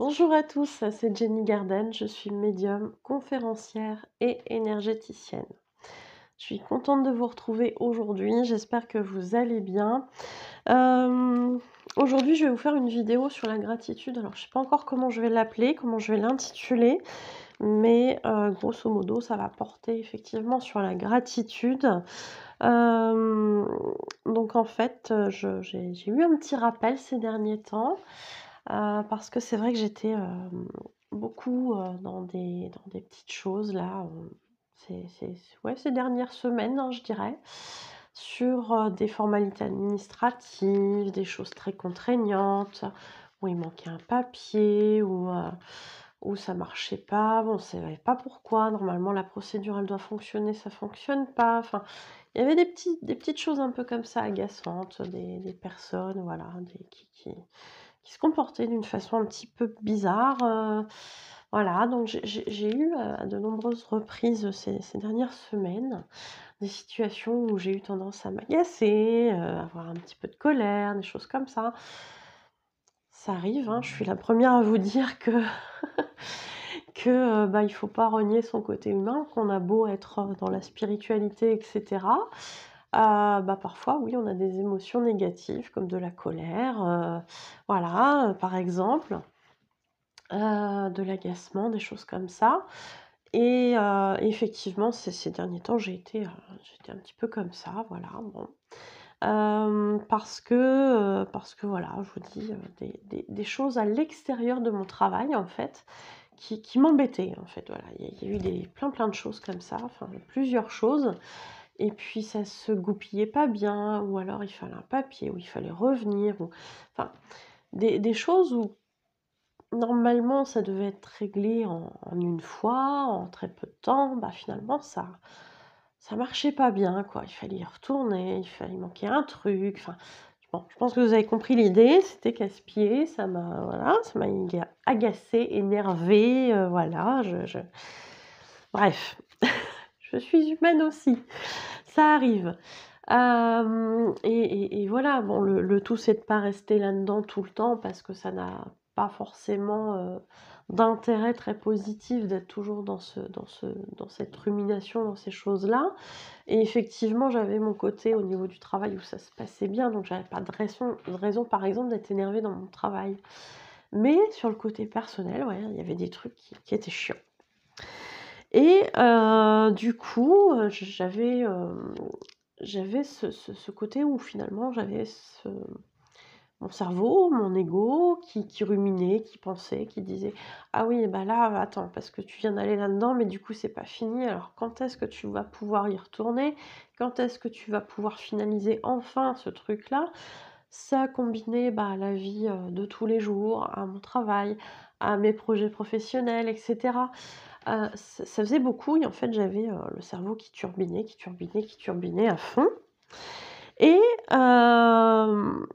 Bonjour à tous, c'est Jenny Garden, je suis médium, conférencière et énergéticienne. Je suis contente de vous retrouver aujourd'hui, j'espère que vous allez bien. Aujourd'hui, je vais vous faire une vidéo sur la gratitude. Alors, je sais pas encore comment je vais l'appeler, comment je vais l'intituler, mais grosso modo, ça va porter effectivement sur la gratitude. Hem, donc en fait, j'ai eu un petit rappel ces derniers temps. Parce que c'est vrai que j'étais, beaucoup, dans des petites choses là, ouais, ces dernières semaines, hein, je dirais, sur, des formalités administratives, des choses très contraignantes, où il manquait un papier, où ça marchait pas. Bon, on savait pas pourquoi. Normalement, la procédure, elle doit fonctionner, ça fonctionne pas. Enfin, il y avait des petites choses un peu comme ça agaçantes, des personnes, voilà, qui se comportaient d'une façon un petit peu bizarre, voilà, donc j'ai eu, à de nombreuses reprises, ces dernières semaines, des situations où j'ai eu tendance à m'agacer, avoir un petit peu de colère, des choses comme ça. Ça arrive, hein, je suis la première à vous dire que que, bah, il faut pas renier son côté humain, qu'on a beau être, dans la spiritualité et cetera, bah, parfois oui, on a des émotions négatives comme de la colère, voilà, par exemple. De l'agacement, des choses comme ça et effectivement, ces derniers temps, j'étais un petit peu comme ça, voilà, bon. Parce que voilà, je vous dis, des choses à l'extérieur de mon travail, en fait, qui m'embêtaient, en fait, voilà. Il y a eu plein de choses comme ça, enfin, plusieurs choses et puis ça se goupillait pas bien ou alors il fallait un papier ou il fallait revenir ou enfin, des choses où normalement, ça devait être réglé en une fois, en très peu de temps. Bah, finalement, ça marchait pas bien, quoi. Il fallait y retourner, il manquait un truc, enfin, bon, je pense que vous avez compris l'idée. C'était casse-pied, ça m'a agacée, énervée, voilà, bref, je suis humaine aussi, ça arrive. Et voilà, bon, le tout, c'est de pas rester là-dedans tout le temps parce que ça n'a pas forcément, d'intérêt très positif d'être toujours dans cette rumination, dans ces choses-là. Et effectivement, j'avais mon côté au niveau du travail où ça se passait bien, donc j'avais pas de raison, par exemple, d'être énervée dans mon travail. Mais sur le côté personnel, ouais, il y avait des trucs qui étaient chiants. Et du coup, j'avais ce côté où finalement j'avais mon cerveau, mon ego qui ruminait, qui pensait, qui disait: «Ah oui, bah là, attends, parce que tu viens d'aller là-dedans, mais du coup c'est pas fini, alors quand est-ce que tu vas pouvoir y retourner? Quand est-ce que tu vas pouvoir finaliser enfin ce truc-là?» Ça combiné, bah, à la vie, de tous les jours, à mon travail, à mes projets professionnels et cetera. Ça faisait beaucoup et en fait j'avais, le cerveau qui turbinait, qui turbinait, qui turbinait à fond et hem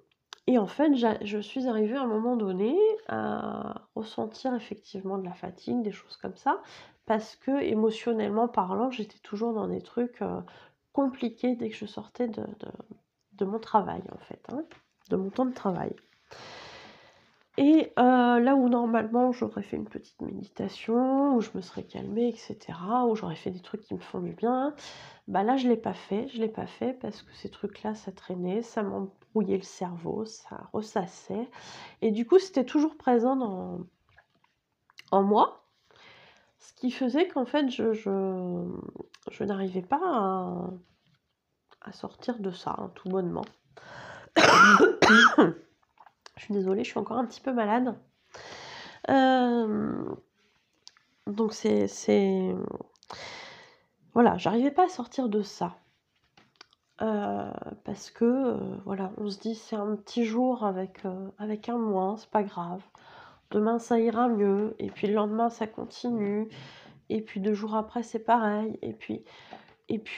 et en fait je suis arrivée à un moment donné à ressentir effectivement de la fatigue, des choses comme ça, parce que émotionnellement parlant, j'étais toujours dans des trucs, compliqués dès que je sortais de mon travail en fait, hein, de mon temps de travail. Et là où normalement j'aurais fait une petite méditation, où je me serais calmée et cetera, où j'aurais fait des trucs qui me font du bien, bah là je l'ai pas fait parce que ces trucs-là, ça traînait, ça m'embrouillait le cerveau, ça ressassait et du coup, c'était toujours présent en moi, ce qui faisait qu'en fait je n'arrivais pas à sortir de ça, hein, tout bonnement. Je suis désolée, je suis encore un petit peu malade. Hem Donc voilà, j'arrivais pas à sortir de ça. Parce que, voilà, on se dit: «C'est un petit jour avec un moins, c'est pas grave. Demain ça ira mieux» et puis le lendemain ça continue et puis 2 jours après c'est pareil et puis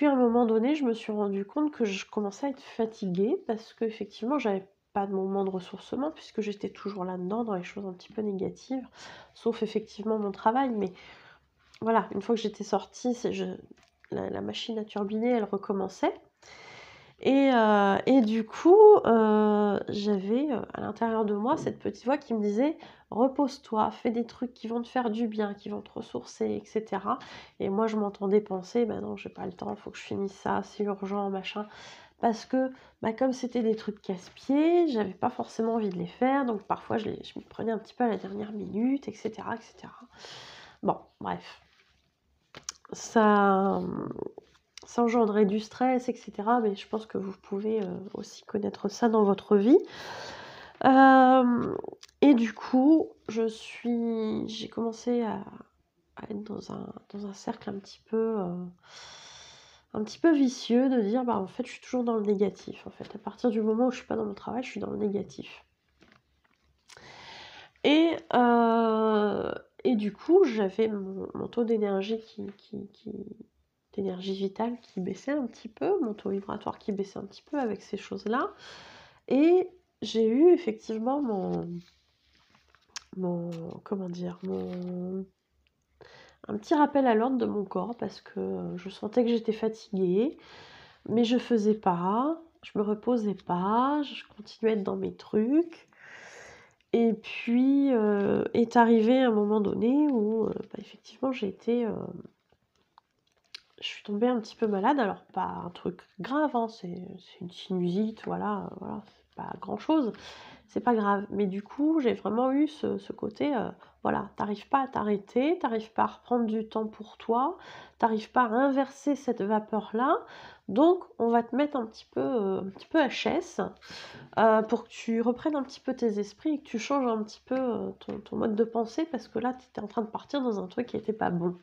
à un moment donné, je me suis rendu compte que je commençais à être fatiguée parce qu'effectivement j'avais pas de moment de ressourcement puisque j'étais toujours là-dedans, dans les choses un petit peu négatives, sauf effectivement mon travail, mais voilà, une fois que j'étais sortie, la machine à turbiner, elle recommençait Et du coup, j'avais, à l'intérieur de moi cette petite voix qui me disait: «Repose-toi, fais des trucs qui vont te faire du bien, qui vont te ressourcer et cetera». Et moi je m'entendais penser: «Bah non, j'ai pas le temps, faut que je finisse ça, c'est urgent, machin». Parce que, bah, comme c'était des trucs casse-pieds, j'avais pas forcément envie de les faire, donc parfois je m'y prenais un petit peu à la dernière minute et cetera et cetera. Bon, bref, ça, ça engendrait du stress et cetera, mais je pense que vous pouvez, aussi connaître ça dans votre vie. Hem Et du coup, j'ai commencé à être dans un cercle un petit peu vicieux de dire: «Bah, en fait, je suis toujours dans le négatif, en fait. À partir du moment où je suis pas dans mon travail, je suis dans le négatif». Et et du coup, j'avais mon taux d'énergie d'énergie vitale qui baissait un petit peu, mon taux vibratoire qui baissait un petit peu avec ces choses-là. Et j'ai eu effectivement mon comment dire? Un petit rappel à l'ordre de mon corps parce que, je sentais que j'étais fatiguée, mais je faisais pas, je me reposais pas, je continuais à être dans mes trucs. Et puis, est arrivé un moment donné où, bah, effectivement je suis tombée un petit peu malade, alors pas un truc grave, hein, c'est une sinusite, voilà, c'est pas grand-chose, c'est pas grave. Mais du coup, j'ai vraiment eu ce côté, voilà, tu pas à t'arrêter, tu pas à reprendre du temps pour toi, tu pas à inverser cette vapeur-là, donc on va te mettre un petit peu HS, pour que tu reprennes un petit peu tes esprits et que tu changes un petit peu, ton mode de pensée parce que là, tu étais en train de partir dans un truc qui était pas bon.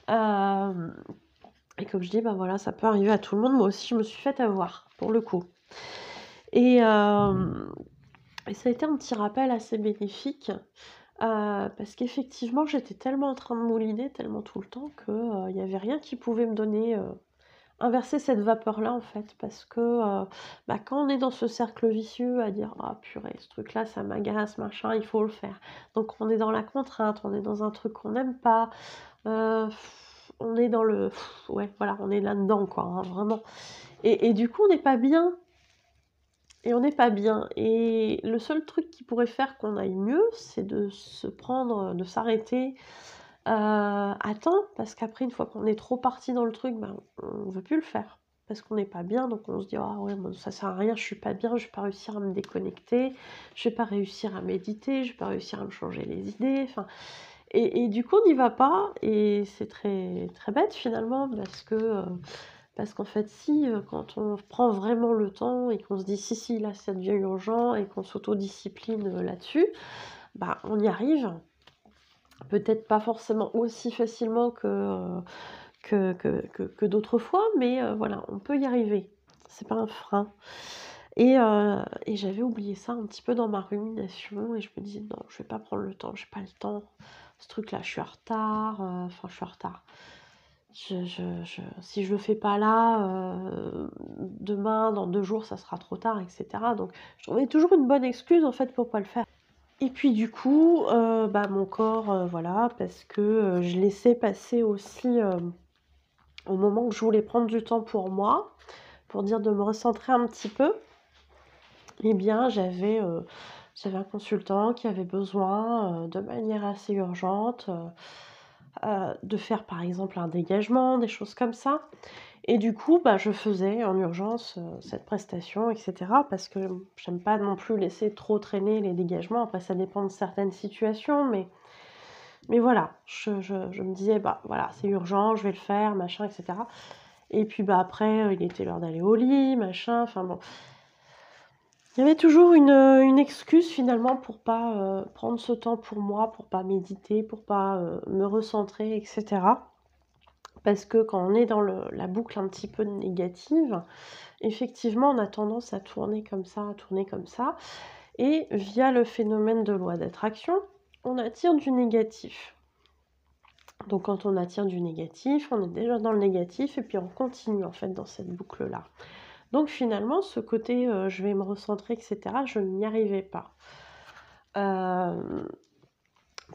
Hem Et comme je dis, bah, voilà, ça peut arriver à tout le monde. Moi aussi, je me suis fait avoir, pour le coup. Et hem et ça a été un petit rappel assez bénéfique, parce qu'effectivement, j'étais tellement en train de mouliner, tellement tout le temps que, il y avait rien qui pouvait me donner, inverser cette vapeur-là, en fait. Parce que, bah, quand on est dans ce cercle vicieux à dire: «Ah purée, ce truc-là, ça m'agace, machin, il faut le faire». Donc on est dans la contrainte, on est dans un truc qu'on n'aime pas, Heu, on est dans le ouais, voilà, on est là-dedans, quoi, hein, vraiment. Et du coup, on n'est pas bien. Et le seul truc qui pourrait faire qu'on aille mieux, c'est de s'arrêter, à temps, parce qu'après, une fois qu'on est trop parti dans le truc, ben, on veut plus le faire. Parce qu'on n'est pas bien, donc on se dit: «Ah ouais, moi, ça sert à rien, je suis pas bien, je vais pas réussir à me déconnecter, je vais pas réussir à méditer, je vais pas réussir à me changer les idées», enfin. Et du coup, on n'y va pas et c'est très, très bête finalement parce qu'en fait si, quand on prend vraiment le temps et qu'on se dit: «Si, si, là, ça devient urgent» et qu'on s'autodiscipline, là-dessus, bah, on y arrive. Peut-être pas forcément aussi facilement que d'autres fois, mais voilà, on peut y arriver. C'est pas un frein. Et j'avais oublié ça un petit peu dans ma rumination et je me disais: «Non, je vais pas prendre le temps, j'ai pas le temps. Ce truc-là, je suis en retard, enfin, je suis en retard. Si je le fais pas là, demain, dans 2 jours, ça sera trop tard» et cetera. Donc je trouvais toujours une bonne excuse, en fait, pour pas le faire. Et puis du coup, bah, mon corps, voilà, parce que, je laissais passer aussi, au moment où je voulais prendre du temps pour moi, pour dire de me recentrer un petit peu. Eh bien, j'avais un consultant qui avait besoin, de manière assez urgente, de faire, par exemple, un dégagement, des choses comme ça. Et du coup, bah, je faisais en urgence, cette prestation et cetera parce que j'aime pas non plus laisser trop traîner les dégagements. Après, ça dépend de certaines situations, mais voilà, je me disais: «Bah, voilà, c'est urgent, je vais le faire, machin et cetera». Et puis, bah, après, il était l'heure d'aller au lit, machin, enfin bon. Il y avait toujours une excuse finalement pour pas, prendre ce temps pour moi, pour pas méditer, pour pas, me recentrer et cetera. Parce que quand on est dans la boucle un petit peu négative, effectivement, on a tendance à tourner comme ça, à tourner comme ça. Et via le phénomène de loi d'attraction, on attire du négatif. Donc quand on attire du négatif, on est déjà dans le négatif et puis on continue en fait dans cette boucle-là. Donc finalement, ce côté, je vais me recentrer et cetera, je n'y arrivais pas. Hem,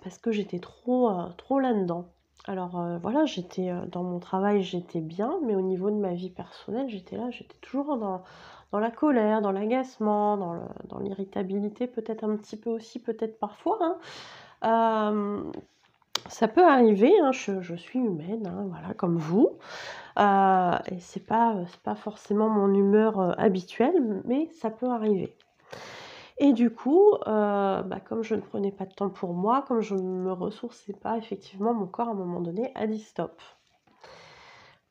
Parce que j'étais trop, trop là-dedans. Alors, voilà, j'étais, dans mon travail, j'étais bien, mais au niveau de ma vie personnelle, j'étais là, j'étais toujours dans la colère, dans l'agacement, dans l'irritabilité, peut-être un petit peu aussi, peut-être parfois, hein. Hem, Ça peut arriver, hein, je suis humaine, hein, voilà, comme vous, et c'est pas forcément mon humeur, habituelle, mais ça peut arriver. Et du coup, comme je ne prenais pas de temps pour moi, comme je ne me ressourçais pas, effectivement, mon corps, à un moment donné, a dit: «Stop».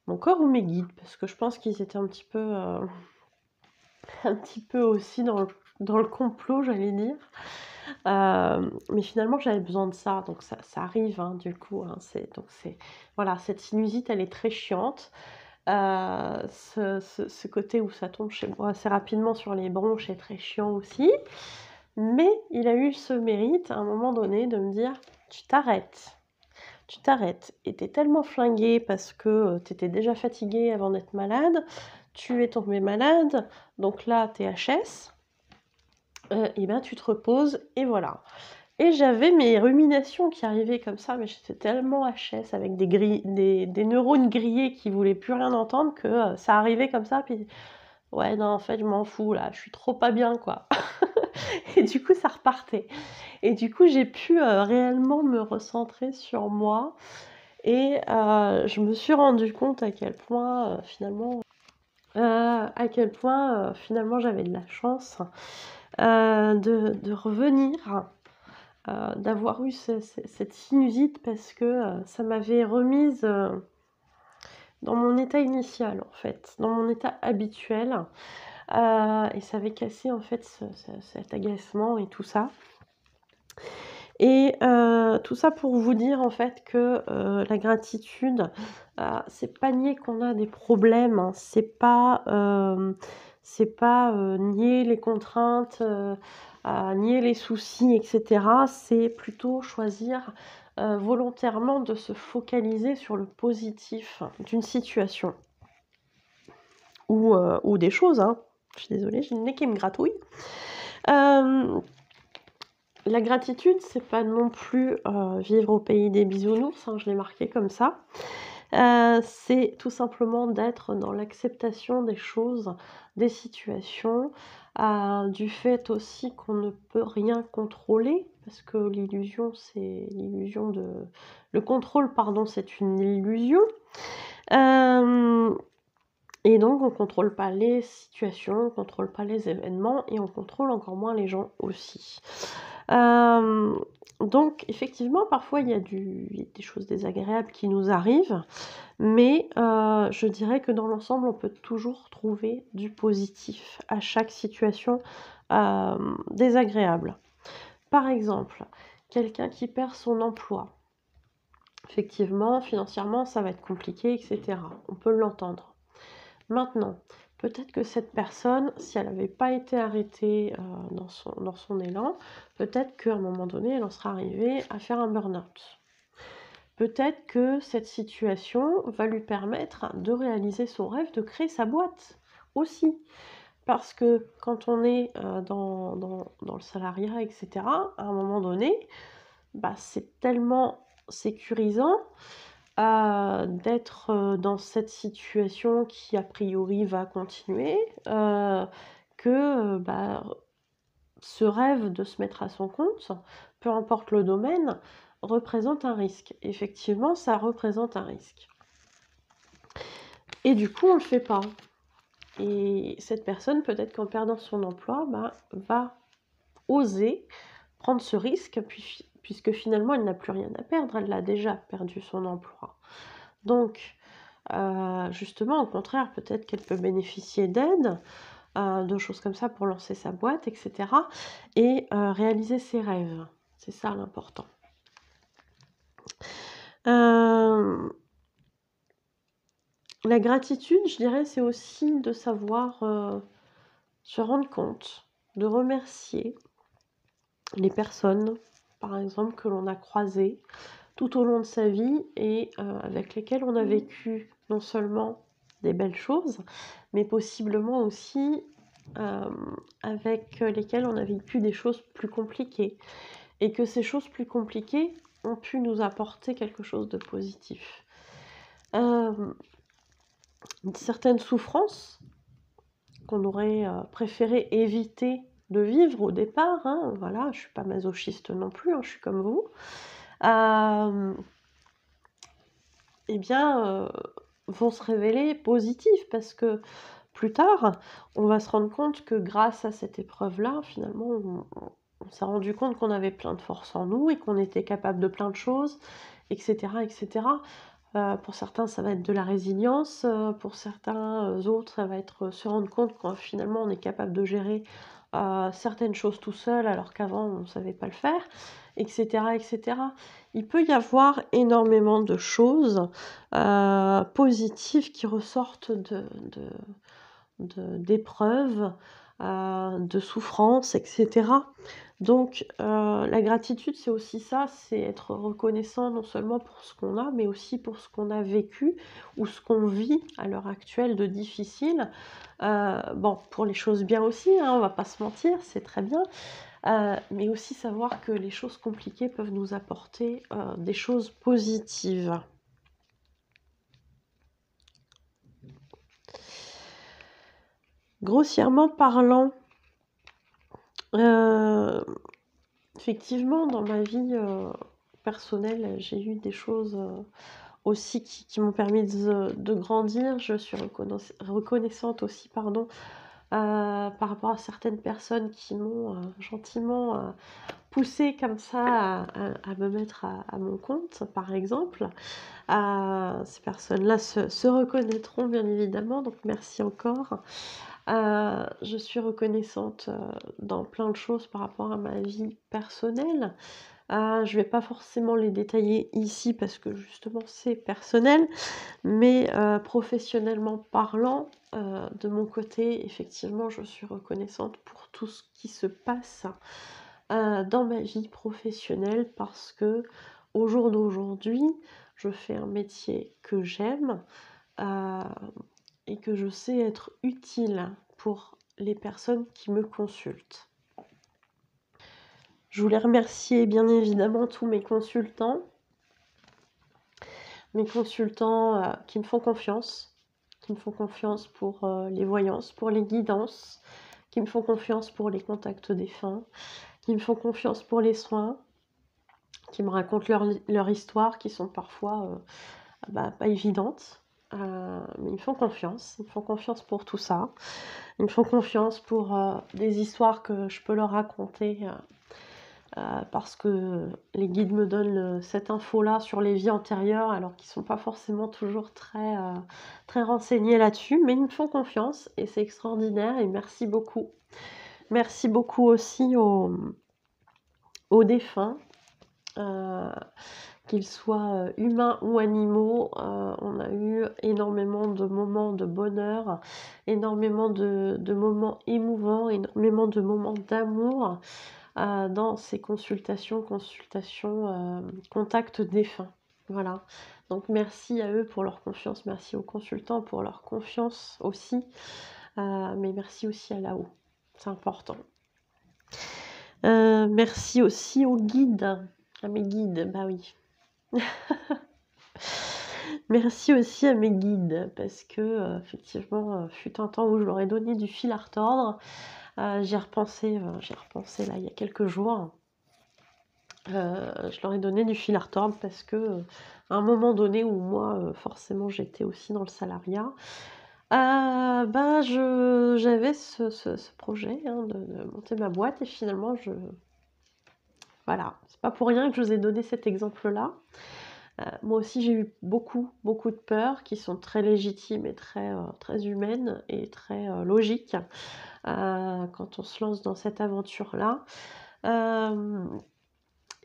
Mon corps ou mes guides, parce que je pense qu'ils étaient un petit peu, un petit peu aussi dans le complot, j'allais dire. Mais finalement, j'avais besoin de ça, donc ça arrive, hein, du coup, hein, c'est voilà, cette sinusite, elle est très chiante. Ce côté où ça tombe chez moi assez rapidement sur les bronches est très chiant aussi. Mais il a eu ce mérite, à un moment donné, de me dire: «Tu t'arrêtes, tu t'arrêtes et tu es tellement flingué parce que, tu étais déjà fatigué avant d'être malade, tu es tombé malade, donc là, tu es HS, et ben, tu te reposes et voilà». Et j'avais mes ruminations qui arrivaient comme ça, mais j'étais tellement HS avec des neurones grillés qui voulaient plus rien entendre que, ça arrivait comme ça, puis ouais, non, en fait, je m'en fous là, je suis trop pas bien, quoi. Et du coup, ça repartait. Et du coup, j'ai pu, réellement me recentrer sur moi et je me suis rendu compte à quel point, finalement j'avais de la chance, de revenir, d'avoir eu cette sinusite parce que, ça m'avait remise, dans mon état initial, en fait, dans mon état habituel, et ça avait cassé, en fait, cet agacement et tout ça. Et tout ça pour vous dire en fait que, la gratitude, c'est pas nier qu'on a des problèmes, hein. C'est pas, nier les contraintes, nier les soucis et cetera. C'est plutôt choisir, volontairement de se focaliser sur le positif d'une situation ou des choses, hein. Je suis désolée, j'ai le nez qui me gratouille. Hem La gratitude, c'est pas non plus, vivre au pays des bisounours, hein, je l'ai marqué comme ça. C'est tout simplement d'être dans l'acceptation des choses, des situations, du fait aussi qu'on ne peut rien contrôler, parce que le contrôle, pardon, c'est une illusion. Hem Et donc on contrôle pas les situations, on contrôle pas les événements et on contrôle encore moins les gens aussi. Hem, donc effectivement, parfois il y a des choses désagréables qui nous arrivent, mais je dirais que dans l'ensemble, on peut toujours trouver du positif à chaque situation, désagréable. Par exemple, quelqu'un qui perd son emploi. Effectivement, financièrement, ça va être compliqué et cetera. On peut l'entendre. Maintenant, peut-être que cette personne, si elle n'avait pas été arrêtée, dans son élan, peut-être qu'à un moment donné, elle en serait arrivée à faire un burn-out. Peut-être que cette situation va lui permettre de réaliser son rêve de créer sa boîte aussi. Parce que quand on est, dans le salariat et cetera, à un moment donné, c'est tellement sécurisant, d'être, dans cette situation qui a priori va continuer, que, ce rêve de se mettre à son compte, peu importe le domaine, représente un risque. Effectivement, ça représente un risque. Et du coup, on le fait pas. Et cette personne, peut-être qu'en perdant son emploi, va oser prendre ce risque, puisque finalement, elle n'a plus rien à perdre, elle a déjà perdu son emploi. Donc, justement, au contraire, peut-être qu'elle peut bénéficier d'aide, de choses comme ça pour lancer sa boîte et cetera et réaliser ses rêves. C'est ça l'important. Hem, la gratitude, je dirais, c'est aussi de savoir, se rendre compte, de remercier les personnes, par exemple, que l'on a croisées tout au long de sa vie et avec lesquelles on a vécu non seulement des belles choses, mais possiblement aussi, avec lesquelles on a vécu des choses plus compliquées et que ces choses plus compliquées, ont pu nous apporter quelque chose de positif. Certaines souffrances qu'on aurait préféré éviter de vivre au départ, hein, voilà, je suis pas masochiste non plus, hein, je suis comme vous. Eh bien, vont se révéler positives parce que plus tard, on va se rendre compte que grâce à cette épreuve-là, finalement, on s'est rendu compte qu'on avait plein de force en nous et qu'on était capable de plein de choses, et cetera, et cetera. Pour certains, ça va être de la résilience, pour certains, autres, ça va être, se rendre compte quand finalement on est capable de gérer, certaines choses tout seul alors qu'avant on ne savait pas le faire, et cetera, et cetera. Il peut y avoir énormément de choses, positives qui ressortent d'épreuves, de souffrances, et cetera. Donc la gratitude, c'est aussi ça, c'est être reconnaissant non seulement pour ce qu'on a, mais aussi pour ce qu'on a vécu ou ce qu'on vit à l'heure actuelle de difficile. Bon, pour les choses bien aussi, hein, on va pas se mentir, c'est très bien, mais aussi savoir que les choses compliquées peuvent nous apporter, des choses positives. Grossièrement parlant, heu, effectivement dans ma vie, personnelle, j'ai eu des choses, aussi qui m'ont permis de grandir. Je suis reconnaissante aussi, pardon, par rapport à certaines personnes qui m'ont, gentiment, poussée comme ça à me mettre à mon compte, par exemple. Ces personnes-là se reconnaîtront bien évidemment, donc merci encore. Je suis reconnaissante, dans plein de choses par rapport à ma vie personnelle. Je vais pas forcément les détailler ici parce que justement c'est personnel, mais professionnellement parlant, de mon côté, effectivement, je suis reconnaissante pour tout ce qui se passe, dans ma vie professionnelle parce qu'au jour d'aujourd'hui, je fais un métier que j'aime, heu et que je sais être utile pour les personnes qui me consultent. Je voulais remercier bien évidemment tous mes consultants, qui me font confiance pour, les voyances, pour les guidances, qui me font confiance pour les contacts défunts, qui me font confiance pour les soins, qui me racontent leur histoire, qui sont parfois, pas évidentes, mais ils me font confiance pour tout ça. Ils me font confiance pour, des histoires que je peux leur raconter, parce que les guides me donnent, cette info-là sur les vies antérieures, alors qu'ils sont pas forcément toujours très renseignés là-dessus, mais ils me font confiance et c'est extraordinaire et merci beaucoup. Merci beaucoup aussi aux défunts, heu, qu'ils soient, humains ou animaux. On a eu énormément de moments de bonheur, énormément de moments émouvants, énormément de moments d'amour, dans ces consultations, contact défunt. Voilà. Donc merci à eux pour leur confiance, merci aux consultants pour leur confiance aussi, mais merci aussi à là-haut, c'est important. Merci aussi aux guides, à mes guides, bah oui. Merci aussi à mes guides parce que, effectivement, fut un temps où je leur ai donné du fil à retordre. J'y ai repensé là il y a quelques jours. Je leur ai donné du fil à retordre parce que, à un moment donné où moi, forcément j'étais aussi dans le salariat, j'avais ce projet, hein, de monter ma boîte et finalement voilà, c'est pas pour rien que je vous ai donné cet exemple-là. Moi aussi j'ai eu beaucoup, beaucoup de peurs qui sont très légitimes et très humaines et très, logiques, quand on se lance dans cette aventure-là. Hem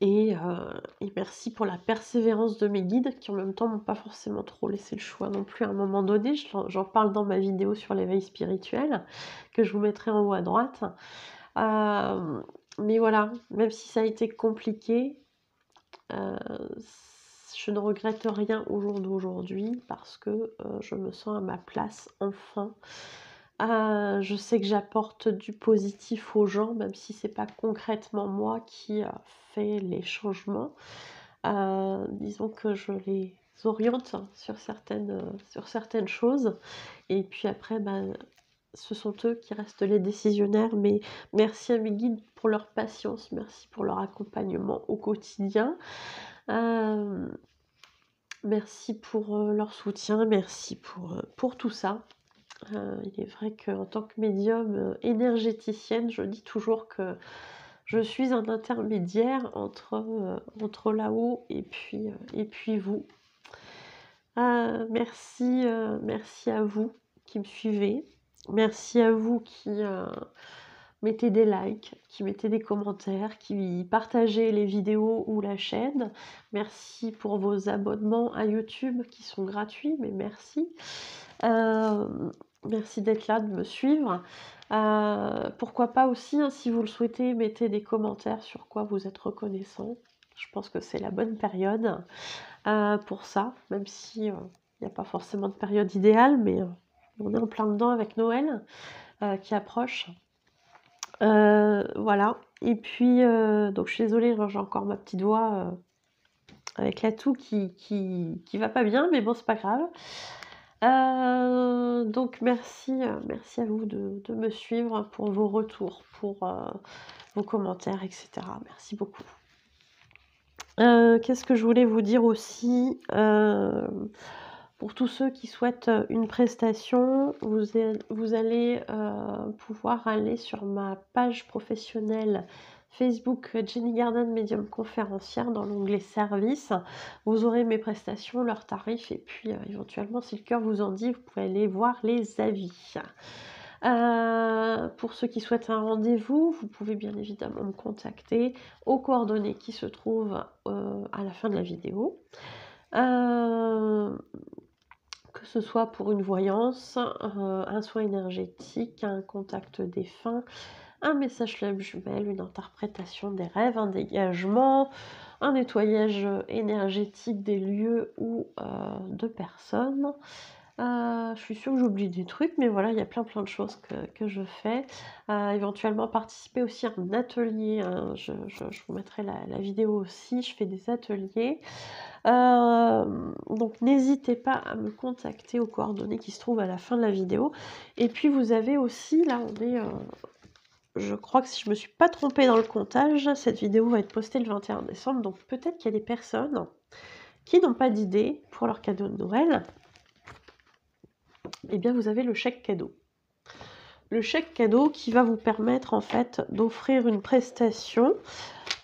et merci pour la persévérance de mes guides qui en même temps m'ont pas forcément trop laissé le choix non plus à un moment donné. J'en parle dans ma vidéo sur l'éveil spirituel que je vous mettrai en haut à droite. Mais voilà, même si ça a été compliqué, heu, je ne regrette rien au jour d'aujourd'hui parce que, je me sens à ma place enfin. Je sais que j'apporte du positif aux gens, même si c'est pas concrètement moi qui, fait les changements. Disons que je les oriente sur certaines choses et puis après, ce sont eux qui restent les décisionnaires, mais merci à mes guides pour leur patience, merci pour leur accompagnement au quotidien. Hem, Merci pour, leur soutien, merci pour tout ça. Il est vrai qu'en tant que médium, énergéticienne, je dis toujours que je suis un intermédiaire entre là-haut et puis vous. Merci à vous qui me suivez. Merci à vous qui, mettez des likes, qui mettez des commentaires, qui partagez les vidéos ou la chaîne. Merci pour vos abonnements à YouTube qui sont gratuits, mais merci. Merci d'être là, de me suivre. Pourquoi pas aussi, hein, si vous le souhaitez, mettez des commentaires sur quoi vous êtes reconnaissant. Je pense que c'est la bonne période pour ça, même si il n'y a pas forcément de période idéale, mais on est en plein dedans avec Noël qui approche. Voilà. Et puis, donc je suis désolée, j'ai encore ma petite voix avec la toux qui va pas bien, mais bon, c'est pas grave. Donc merci à vous de me suivre pour vos retours, pour vos commentaires, etc. Merci beaucoup. Qu'est-ce que je voulais vous dire aussi? Pour tous ceux qui souhaitent une prestation, vous allez pouvoir aller sur ma page professionnelle Facebook Jenny Garden Médium Conférencière dans l'onglet Services. Vous aurez mes prestations, leurs tarifs et puis éventuellement, si le cœur vous en dit, vous pouvez aller voir les avis. Pour ceux qui souhaitent un rendez-vous, vous pouvez bien évidemment me contacter aux coordonnées qui se trouvent à la fin de la vidéo. Que ce soit pour une voyance, un soin énergétique, un contact défunt, un message flamme jumelle, une interprétation des rêves, un dégagement, un nettoyage énergétique des lieux ou de personnes. Je suis sûre que j'oublie des trucs, mais voilà, il y a plein de choses que je fais. Éventuellement participer aussi à un atelier, hein, je vous mettrai la vidéo aussi, je fais des ateliers. Donc n'hésitez pas à me contacter aux coordonnées qui se trouvent à la fin de la vidéo. Et puis vous avez aussi, là on est, je crois que si je me suis pas trompée dans le comptage, cette vidéo va être postée le 21 décembre, donc peut-être qu'il y a des personnes qui n'ont pas d'idée pour leur cadeau de Noël. Eh bien vous avez le chèque cadeau. Le chèque cadeau qui va vous permettre en fait d'offrir une prestation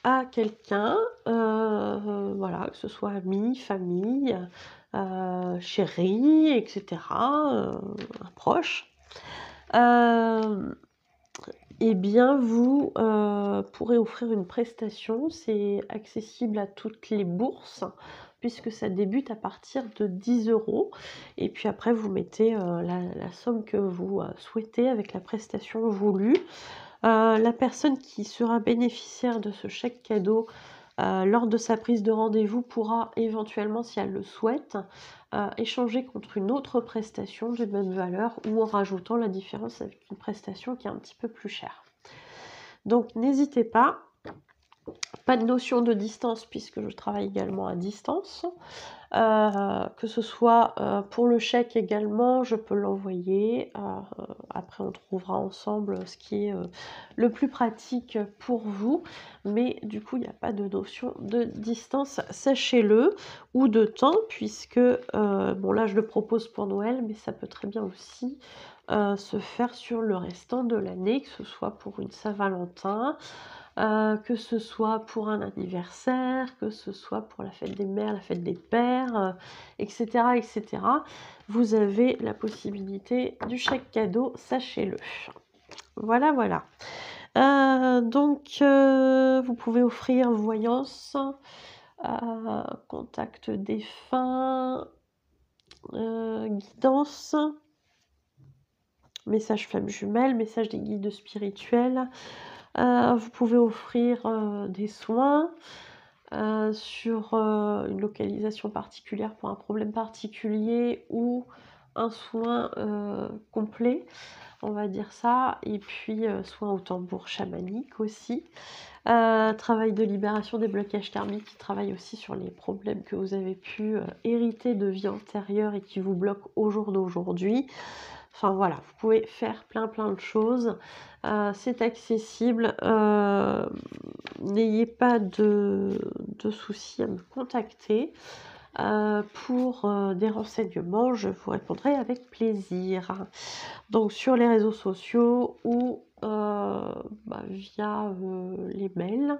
à quelqu'un, voilà, que ce soit ami, famille, chéri, etc., un proche. Eh bien vous pourrez offrir une prestation, c'est accessible à toutes les bourses, puisque ça débute à partir de 10 € et puis après vous mettez la somme que vous souhaitez avec la prestation voulue. La personne qui sera bénéficiaire de ce chèque cadeau lors de sa prise de rendez-vous pourra éventuellement, si elle le souhaite, échanger contre une autre prestation d'une même valeur ou en rajoutant la différence avec une prestation qui est un petit peu plus chère. Donc n'hésitez pas. Pas de notion de distance puisque je travaille également à distance. Que ce soit pour le chèque également, je peux l'envoyer. Après, on trouvera ensemble ce qui est le plus pratique pour vous. Mais du coup, il n'y a pas de notion de distance, sachez-le, ou de temps, puisque, bon là, je le propose pour Noël, mais ça peut très bien aussi se faire sur le restant de l'année, que ce soit pour une Saint-Valentin, que ce soit pour un anniversaire, que ce soit pour la fête des mères, la fête des pères, etc., etc. Vous avez la possibilité du chèque cadeau, sachez-le. Voilà, voilà. Donc, vous pouvez offrir voyance, contact défunt, guidance, message flamme jumelle, message des guides spirituels. Vous pouvez offrir des soins sur une localisation particulière pour un problème particulier ou un soin complet, on va dire ça, et puis soin au tambour chamanique aussi. Travail de libération des blocages karmiques qui travaille aussi sur les problèmes que vous avez pu hériter de vie antérieure et qui vous bloquent au jour d'aujourd'hui. Enfin voilà, vous pouvez faire plein de choses. C'est accessible. N'ayez pas de soucis à me contacter. Pour des renseignements, je vous répondrai avec plaisir. Donc sur les réseaux sociaux ou via les mails.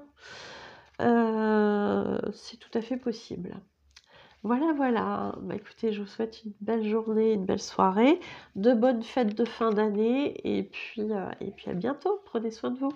C'est tout à fait possible. Voilà, voilà. Bah, écoutez, je vous souhaite une belle journée, une belle soirée, de bonnes fêtes de fin d'année et puis à bientôt. Prenez soin de vous.